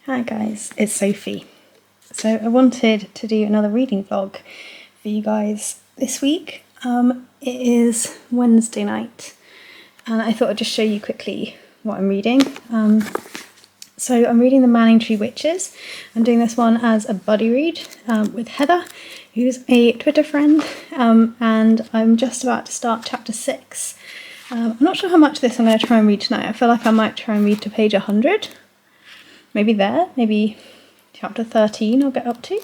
Hi guys, it's Sophie. So I wanted to do another reading vlog for you guys this week. It is Wednesday night and I thought I'd just show you quickly what I'm reading. So I'm reading The Manningtree Witches. I'm doing this one as a buddy read with Heather, who's a Twitter friend, and I'm just about to start chapter 6. I'm not sure how much of this I'm going to try and read tonight. I feel like I might try and read to page 100. Maybe chapter 13 I'll get up to.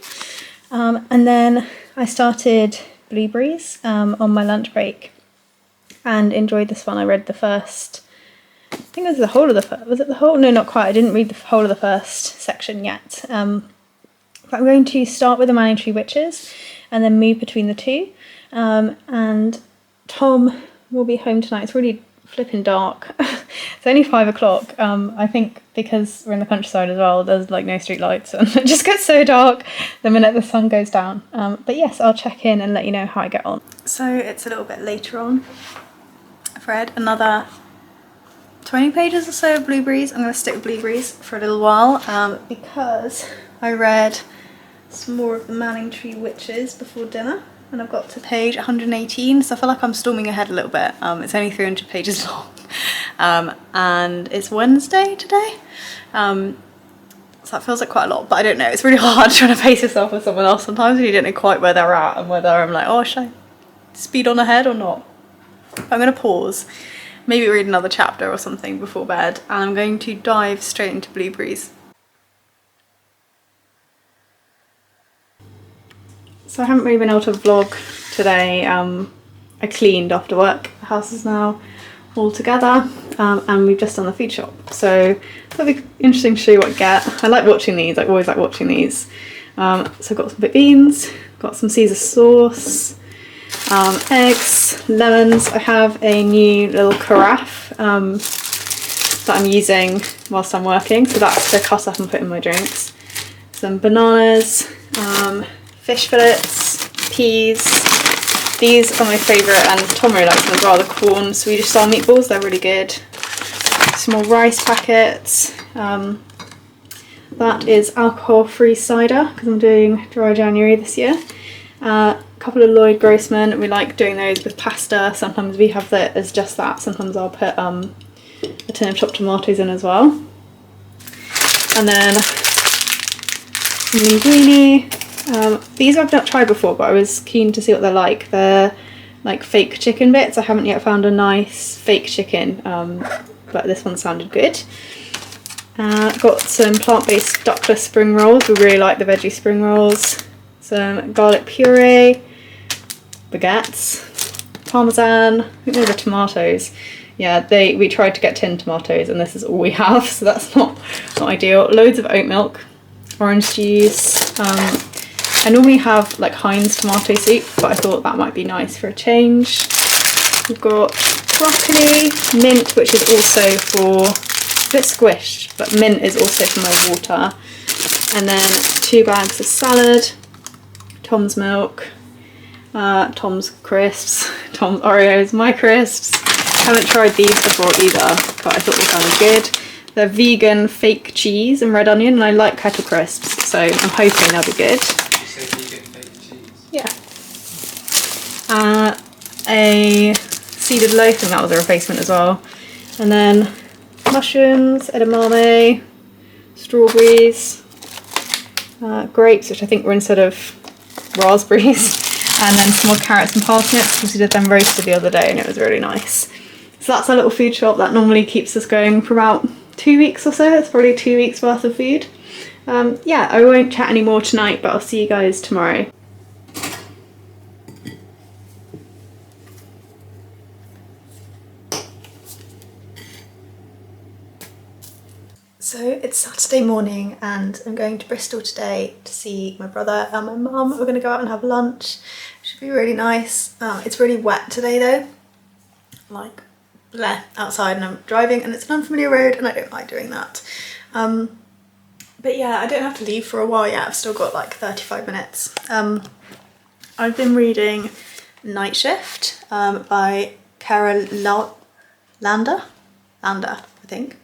And then I started Blueberries on my lunch break and enjoyed this one. I read the first, I think it was the whole of the first, was it the whole? No, not quite. I didn't read the whole of the first section yet. But I'm going to start with The Manningtree Witches and then move between the two. And Tom will be home tonight. It's really flipping dark. It's only 5 o'clock. I think because we're in the countryside as well, there's like no street lights and it just gets so dark the minute the sun goes down. But yes, I'll check in and let you know how I get on. So it's a little bit later on. I've read another 20 pages or so of Blueberries. I'm going to stick with Blueberries for a little while because I read some more of The Manningtree Witches before dinner. And I've got to page 118, so I feel like I'm storming ahead a little bit. It's only 300 pages long, and it's Wednesday today, so that feels like quite a lot, but I don't know, it's really hard trying to pace yourself with someone else sometimes when you don't know quite where they're at and whether I'm like, oh, should I speed on ahead or not? I'm going to pause, maybe read another chapter or something before bed, and I'm going to dive straight into Blueberries. So I haven't really been able to vlog today. I cleaned after work. The house is now all together, and we've just done the food shop. So it'll be interesting to show you what I get. I like watching these. I always like watching these. So I've got some baked beans, got some Caesar sauce, eggs, lemons. I have a new little carafe that I'm using whilst I'm working. So that's to cut up and put in my drinks. Some bananas. Fish fillets, peas. These are my favourite, and Tom really likes them as well, the corn Swedish style meatballs, they're really good. Some more rice packets. That is alcohol-free cider, because I'm doing dry January this year. A couple of Lloyd Grossman, we like doing those with pasta. Sometimes we have that as just that, sometimes I'll put a tin of chopped tomatoes in as well. And then some linguine. These I've not tried before, but I was keen to see what they're like. They're like fake chicken bits. I haven't yet found a nice fake chicken, but this one sounded good. Got some plant-based ducklet spring rolls. We really like the veggie spring rolls. Some garlic puree, baguettes, parmesan. I think those are tomatoes. Yeah, we tried to get tinned tomatoes, and this is all we have, so that's not ideal. Loads of oat milk, orange juice. I normally have like Heinz tomato soup, but I thought that might be nice for a change. We've got broccoli, mint, which is also for, it's a bit squished, but mint is also for my water. And then 2 bags of salad, Tom's milk, Tom's crisps, Tom's Oreos, my crisps. Haven't tried these before either, but I thought they sounded good. They're vegan fake cheese and red onion, and I like kettle crisps, so I'm hoping they'll be good. Yeah. A seeded loaf, and that was a replacement as well. And then mushrooms, edamame, strawberries, grapes, which I think were instead of raspberries, and then some more carrots and parsnips, because we did them roasted the other day and it was really nice. So that's our little food shop that normally keeps us going for about 2 weeks or so. It's probably 2 weeks worth of food. Yeah, I won't chat anymore tonight, but I'll see you guys tomorrow. So it's Saturday morning and I'm going to Bristol today to see my brother and my mum. We're going to go out and have lunch. Should be really nice. It's really wet today though, like bleh, outside, and I'm driving and it's an unfamiliar road and I don't like doing that. But yeah, I don't have to leave for a while yet. I've still got like 35 minutes. I've been reading Night Shift by Kara Lander, I think.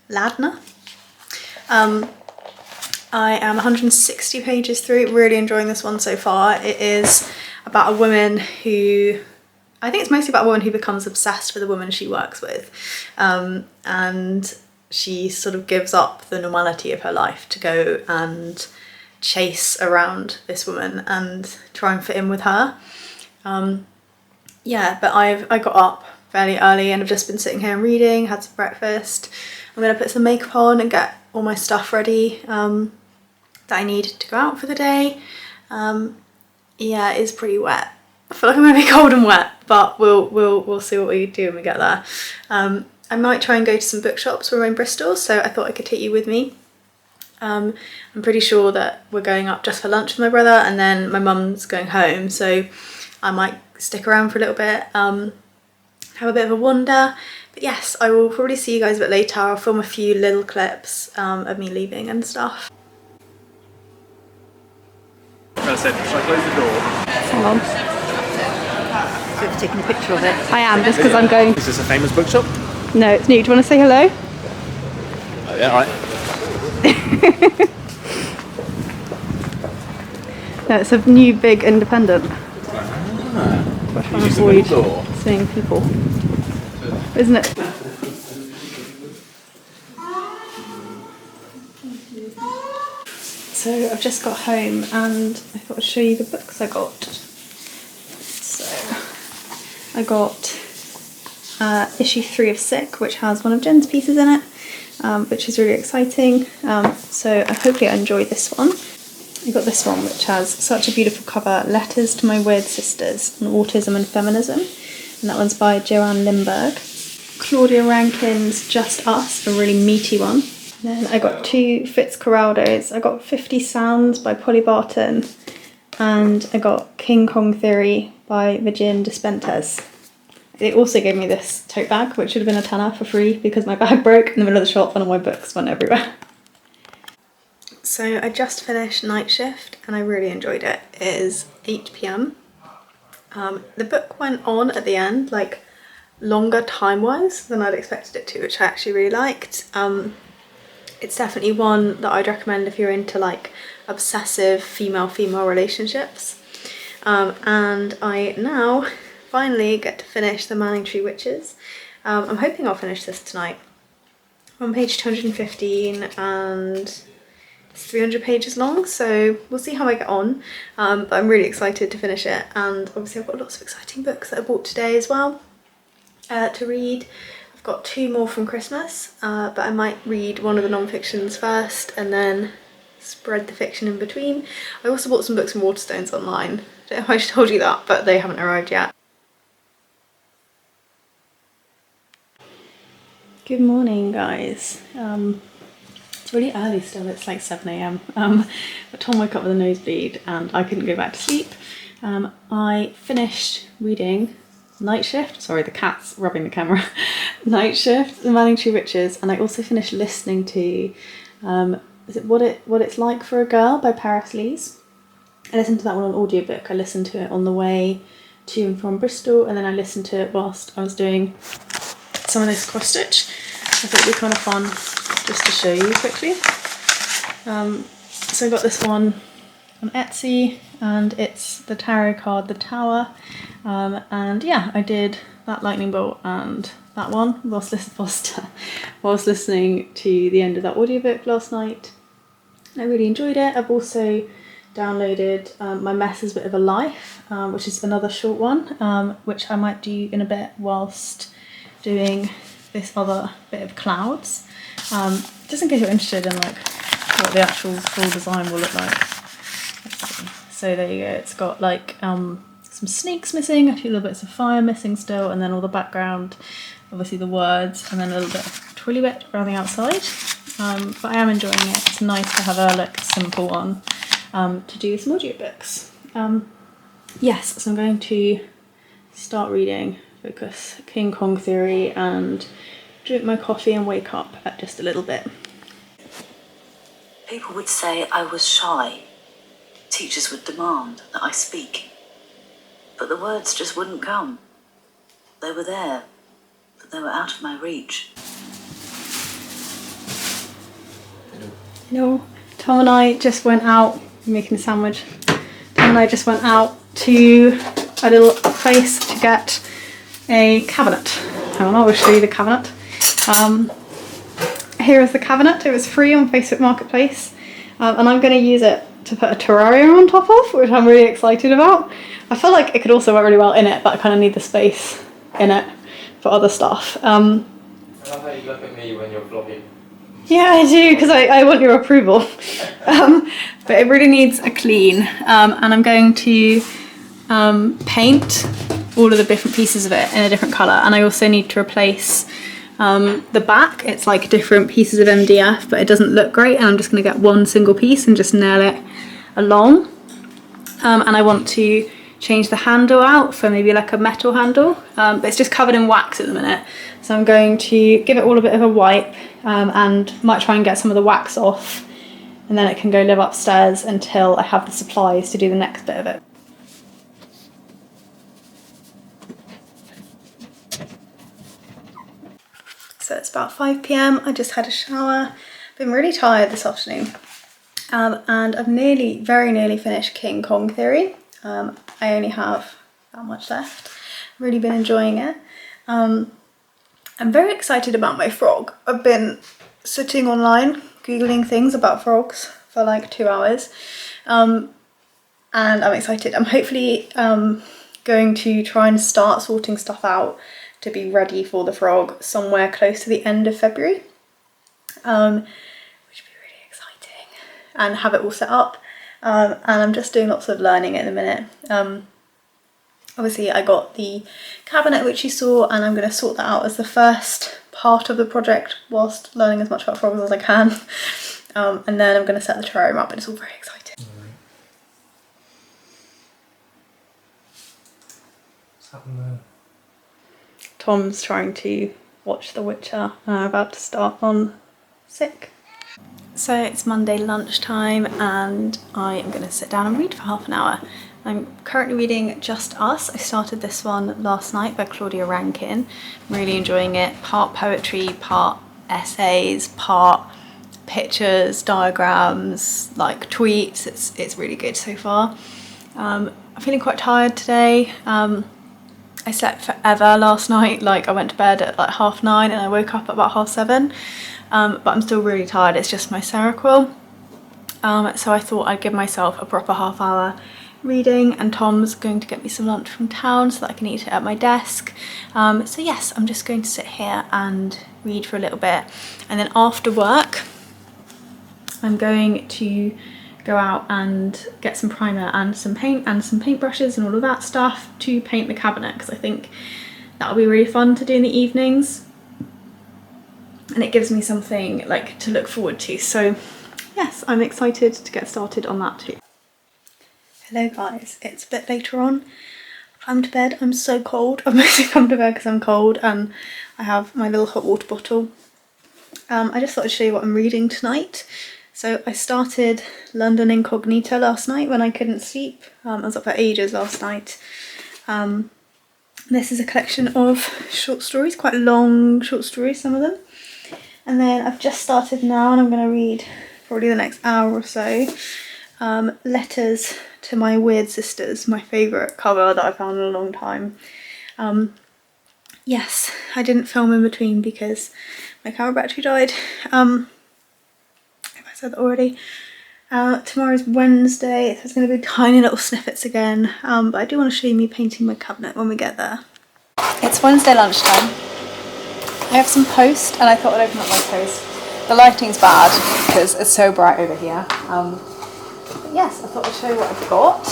Ladner. I am 160 pages through, really enjoying this one so far. It is about a woman who, I think it's mostly about a woman who becomes obsessed with the woman she works with, and she sort of gives up the normality of her life to go and chase around this woman and try and fit in with her. Yeah, but I got up fairly early and I've just been sitting here and reading, had some breakfast. I'm gonna put some makeup on and get all my stuff ready that I need to go out for the day. Yeah, it is pretty wet. I feel like I'm gonna be cold and wet, but we'll see what we do when we get there. I might try and go to some bookshops when we're in Bristol, so I thought I could take you with me. I'm pretty sure that we're going up just for lunch with my brother, and then my mum's going home, so I might stick around for a little bit, have a bit of a wander. But yes, I will probably see you guys a bit later. I'll film a few little clips of me leaving and stuff. I said, if I close the door. Hang on. So you've taken a picture of it? I am, just because I'm going... Is this a famous bookshop? No, it's new. Do you want to say hello? Oh, yeah, alright. No, it's a new big independent. You use the middle door. Seeing people, isn't it? So I've just got home and I thought I'd show you the books I got. So I got issue 3 of Sick, which has one of Jen's pieces in it, which is really exciting. So hopefully I enjoyed this one. I got this one, which has such a beautiful cover, Letters to My Weird Sisters on Autism and Feminism, and that one's by Joanne Lindberg. Claudia Rankin's Just Us, a really meaty one. Then I got 2 Fitzcarraldos. I got 50 Sounds by Polly Barton, and I got King Kong Theory by Virgin Despentes. They also gave me this tote bag, which should have been a tenner for free because my bag broke in the middle of the shop and all my books went everywhere. So I just finished Night Shift and I really enjoyed it. It is 8 p.m. The book went on at the end, like longer time-wise than I'd expected it to, which I actually really liked. It's definitely one that I'd recommend if you're into like obsessive female-female relationships. And I now finally get to finish The Manningtree Witches. I'm hoping I'll finish this tonight. I'm on page 215 and it's 300 pages long, so we'll see how I get on, but I'm really excited to finish it. And obviously I've got lots of exciting books that I bought today as well to read. I've got 2 more from Christmas, but I might read one of the non-fictions first and then spread the fiction in between. I also bought some books from Waterstones online. I don't know if I told you that, but they haven't arrived yet. Good morning, guys. It's really early still, it's like 7 a.m. But Tom woke up with a nosebleed and I couldn't go back to sleep. I finished reading Night Shift, sorry the cat's rubbing the camera, Night Shift, The Manningtree Witches, and I also finished listening to, is it What It's Like for a Girl by Paris Lees. I listened to that one on audiobook. I listened to it on the way to and from Bristol, and then I listened to it whilst I was doing some of this cross stitch. I thought it'd be kind of fun just to show you quickly. So I got this one on Etsy and it's the tarot card The Tower, and yeah, I did that lightning bolt and that one whilst listening to the end of that audiobook last night. I really enjoyed it. I've also downloaded My Mess is a Bit of a Life, which is another short one, which I might do in a bit whilst doing this other bit of clouds, just in case you're interested in like what the actual full design will look like. Let's see. So there you go, it's got like some snakes missing, a few little bits of fire missing still, and then all the background, obviously the words, and then a little bit of twirly bit around the outside. But I am enjoying it. It's nice to have a like simple one to do some audiobooks. Yes, so I'm going to start reading, focus, King Kong Theory, and drink my coffee and wake up at just a little bit. People would say I was shy. Teachers would demand that I speak. But the words just wouldn't come. They were there, but they were out of my reach. Hello, Tom and I just went out, making a sandwich. Tom and I just went out to a little place to get a cabinet. Hang on, I will show you the cabinet. Here is the cabinet. It was free on Facebook Marketplace, and I'm going to use it to put a terrarium on top of, which I'm really excited about. I feel like it could also work really well in it, but I kind of need the space in it for other stuff. I love how you look at me when you're vlogging. Yeah, I do, because I want your approval. But it really needs a clean, and I'm going to paint all of the different pieces of it in a different colour, and I also need to replace the back. It's like different pieces of MDF, but it doesn't look great, and I'm just going to get one single piece and just nail it along. And I want to change the handle out for maybe like a metal handle, but it's just covered in wax at the minute, so I'm going to give it all a bit of a wipe, and might try and get some of the wax off, and then it can go live upstairs until I have the supplies to do the next bit of it. So it's about 5 p.m. I just had a shower. Been really tired this afternoon, and I've very nearly finished King Kong Theory. I only have that much left. Really been enjoying it. I'm very excited about my frog. I've been sitting online googling things about frogs for like 2 hours, and I'm excited. I'm hopefully going to try and start sorting stuff out to be ready for the frog somewhere close to the end of February, which would be really exciting, and have it all set up. And I'm just doing lots of learning at the minute. Obviously I got the cabinet which you saw, and I'm going to sort that out as the first part of the project whilst learning as much about frogs as I can. And then I'm going to set the terrarium up, and it's all very exciting. What's happened there? Tom's trying to watch The Witcher, and I'm about to start on Sick. So it's Monday lunchtime, and I am going to sit down and read for half an hour. I'm currently reading Just Us. I started this one last night by Claudia Rankin. I'm really enjoying it. Part poetry, part essays, part pictures, diagrams, like tweets. It's really good so far. I'm feeling quite tired today. I slept forever last night. Like I went to bed at like 9:30 and I woke up at about 7:30. But I'm still really tired. It's just my Seroquel. So I thought I'd give myself a proper half hour reading, and Tom's going to get me some lunch from town so that I can eat it at my desk. So yes, I'm just going to sit here and read for a little bit, and then after work I'm going to go out and get some primer and some paint and some paintbrushes and all of that stuff to paint the cabinet, because I think that'll be really fun to do in the evenings, and it gives me something like to look forward to. So yes, I'm excited to get started on that too. Hello guys, it's a bit later on. I'm to bed. I'm so cold. I've mostly come to bed because I'm cold, and I have my little hot water bottle. I just thought I'd show you what I'm reading tonight. So I started London Incognita last night when I couldn't sleep. I was up for ages last night. This is a collection of short stories, quite long short stories, some of them. And then I've just started now, and I'm going to read probably the next hour or so, Letters to My Weird Sisters, my favourite cover that I've found in a long time. Yes, I didn't film in between because my camera battery died. I said that already. Tomorrow's Wednesday, so it's going to be tiny little snippets again, but I do want to show you me painting my cabinet when we get there. It's Wednesday lunchtime. I have some post, and I thought I'd open up my post. The lighting's bad because it's so bright over here. But yes, I thought I'd show you what I've got.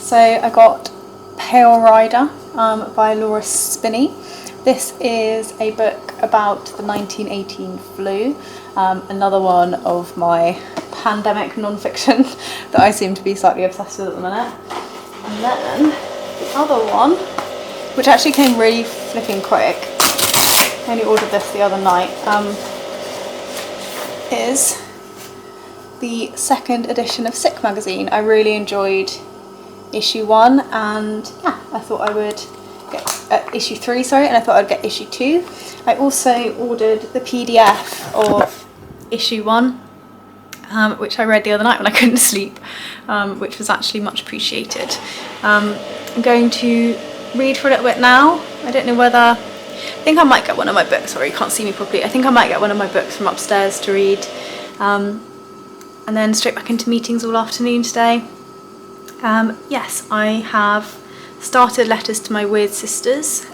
So I got Pale Rider by Laura Spinney. This is a book about the 1918 flu, another one of my pandemic non-fiction that I seem to be slightly obsessed with at the minute. And then the other one, which actually came really flipping quick, I only ordered this the other night, is the second edition of Sick magazine. I really enjoyed issue 1, and yeah, I thought I would get issue 3, sorry, and I thought I'd get issue 2. I also ordered the PDF of issue 1, which I read the other night when I couldn't sleep, which was actually much appreciated. I'm going to read for a little bit now. I don't know whether, I think I might get one of my books, sorry you can't see me properly, I think I might get one of my books from upstairs to read, and then straight back into meetings all afternoon today. Yes, I have started Letters to My Weird Sisters,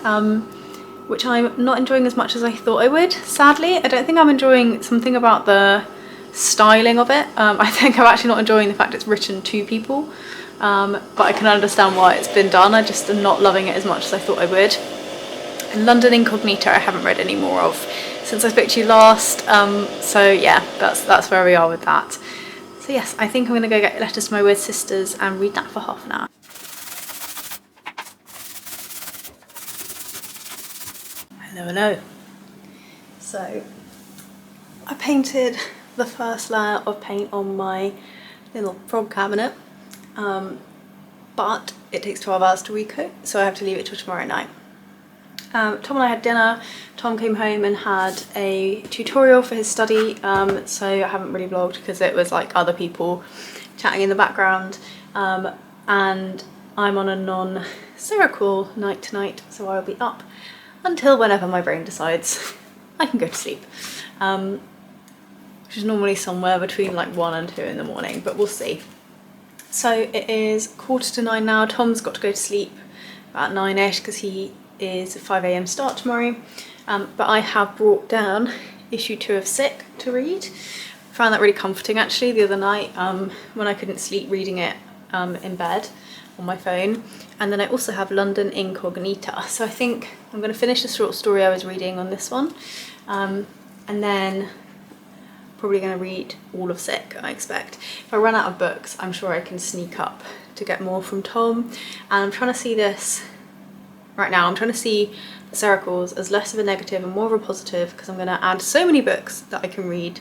which I'm not enjoying as much as I thought I would, sadly. I don't think I'm enjoying something about the styling of it. I think I'm actually not enjoying the fact it's written to people, but I can understand why it's been done. I just am not loving it as much as I thought I would. And London Incognita I haven't read any more of since I spoke to you last, so yeah, that's where we are with that. So yes, I think I'm going to go get Letters to My Weird Sisters and read that for half an hour. Hello. So I painted the first layer of paint on my little frog cabinet, but it takes 12 hours to recoat, so I have to leave it till tomorrow night. Tom and I had dinner. Tom came home and had a tutorial for his study, so I haven't really vlogged because it was like other people chatting in the background, and I'm on a non-Seroquel night tonight, so I'll be up until whenever my brain decides I can go to sleep, which is normally somewhere between like 1 and 2 in the morning, but we'll see. So it is 9:15 now. Tom's got to go to sleep about 9ish because he is a 5 AM start tomorrow, but I have brought down issue 2 of Sick to read. I found that really comforting actually the other night, when I couldn't sleep, reading it in bed on my phone. And then I also have London Incognita, so I think I'm going to finish the short story I was reading on this one, and then probably going to read all of Sick, I expect. If I run out of books, I'm sure I can sneak up to get more from Tom, and I'm trying to see this right now. I'm trying to see the Seroquels as less of a negative and more of a positive, because I'm going to add so many books that I can read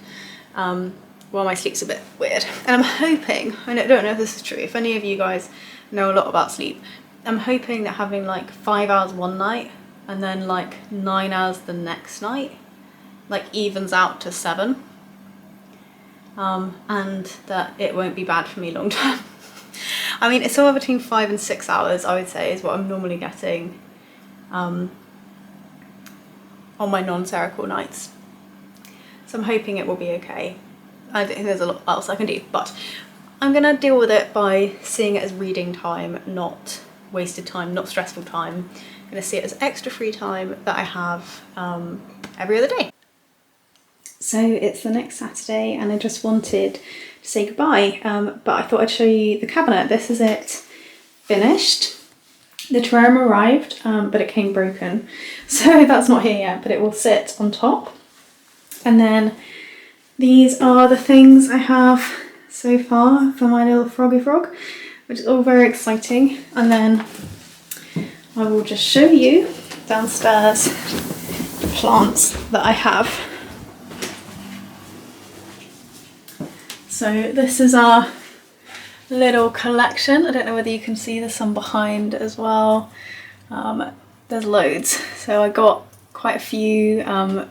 while my sleep's a bit weird. And I'm hoping, I don't know if this is true, if any of you guys know a lot about sleep, I'm hoping that having like 5 hours one night and then like 9 hours the next night like evens out to 7, and that it won't be bad for me long term. I mean, it's somewhere between 5 and 6 hours, I would say, is what I'm normally getting on my non-Seroquel nights. So I'm hoping it will be okay. I don't think there's a lot else I can do, but I'm gonna deal with it by seeing it as reading time, not wasted time, not stressful time. I'm gonna see it as extra free time that I have every other day. So it's the next Saturday and I just wanted to say goodbye, but I thought I'd show you the cabinet. This is it finished. The terrarium arrived, but it came broken, so that's not here yet, but it will sit on top. And then these are the things I have so far for my little froggy frog, which is all very exciting. And then I will just show you downstairs the plants that I have. So this is our little collection. I don't know whether you can see the sun behind as well. There's loads. So I got quite a few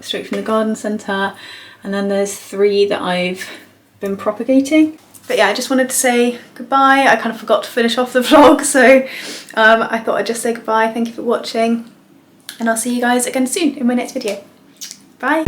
straight from the garden centre, and then there's 3 that I've been propagating. But yeah, I just wanted to say goodbye. I kind of forgot to finish off the vlog, so I thought I'd just say goodbye. Thank you for watching, and I'll see you guys again soon in my next video. Bye.